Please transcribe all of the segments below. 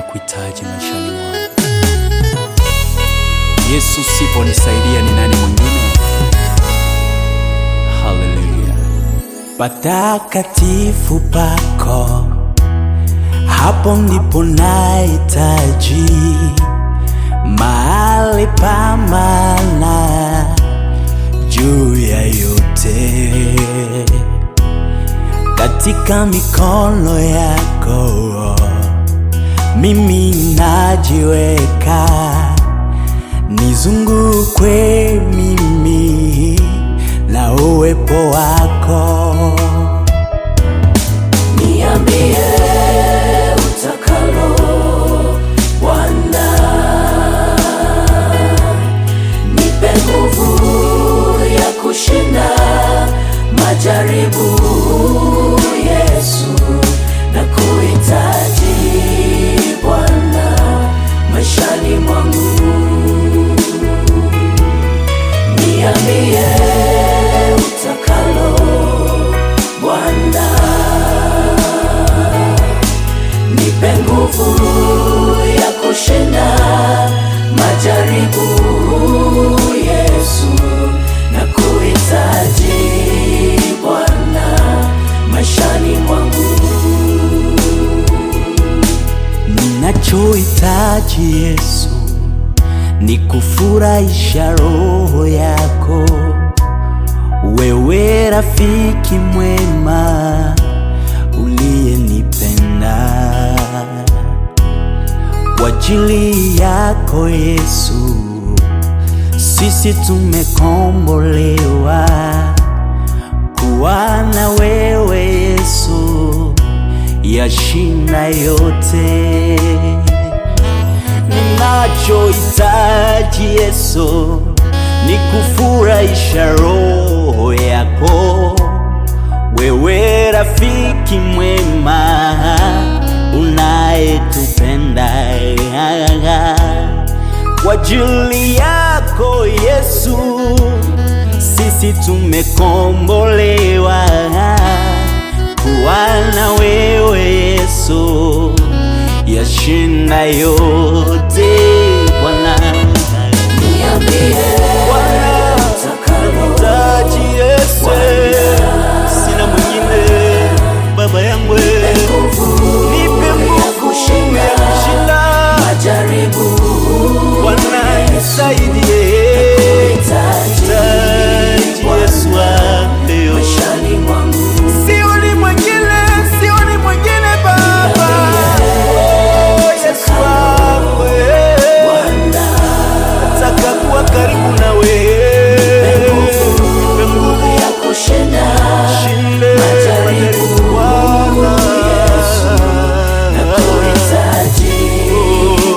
ninakuhitaji maishani mwangu. Yesu, siponisaidia ni nani mwingine? Haleluya. Patakatifu pako, hapo ndipo nahitaji, mahali pa maana juu ya yote. Katika mikono yako mimi najiweka, nizungukwe mimi na uwepo wako. Niambie utakalo Bwana, nipe nguvu ya kushinda majaribu. Yesu, nakuhitaji Bwana maishani mwangu. Niambie utakalo Bwana, nipe nguvu ya kushinda majaribu. Yesu, nakuhitaji Bwana maishani mwangu. Ninachohitaji Yesu ni kufurahisha roho yako, wewe rafiki mwema uliyenipenda. Kwa ajili yako Yesu sisi tumekombolewa, kuwa na wewe Yesu yashinda yote. Ninachohitaji Yesu ni kufurahisha roho yako, wewe rafiki mwema unayetupenda. Kwa ajili yako Yesu sisi tumekombolewa, kuwa na wewe Yesu yashinda yote. Bwana, niambie utakalo Yesu, sina mwingine baba yangu, nipe nguvu ya kushinda majaribu. Bwana, nisaidie Yesu maishani mwangu. Sioni mwingine baba. Yesu Bwana, nataka kuwa karibu na wewe, nipe nguvu ya kushinda majaribu. Yesu, nakuhitaji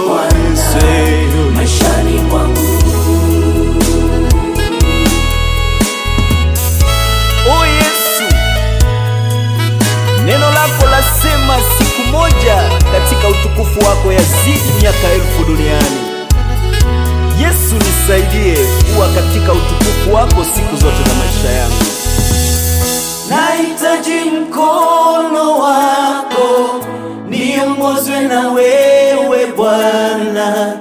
Bwana maishani mwangu. Oh Yesu, neno lako lasema siku moja katika utukufu wako yazidi miaka 1000 duniani. Yesu, nisaidie kuwa katika utukufu wako siku zote za maisha yangu. Nahitaji mkono wako, niongozwe na wewe Bwana,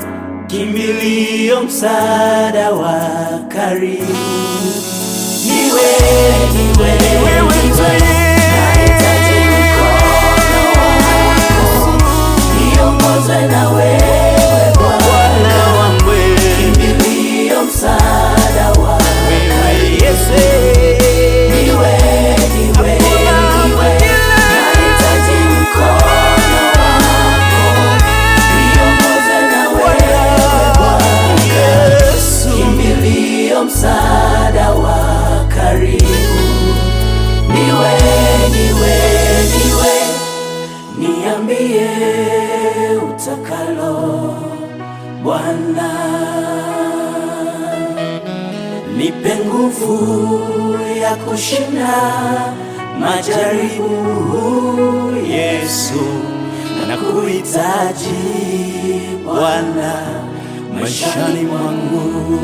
kimbilio, msaada wa karibu. Niwe nahitaji mkono wako, niongozwe na wewe Bwana wangu, kimbilio, msaada wa karibu. Yesu, nahitaji mkono wako, niongozwe na wewe Bwana, kimbilio, msaada wa karibu. Niwe, niambie utakalo Bwana, nipe nguvu ya kushinda majaribu. Yesu, nakuhitaji Bwana maishani mwangu.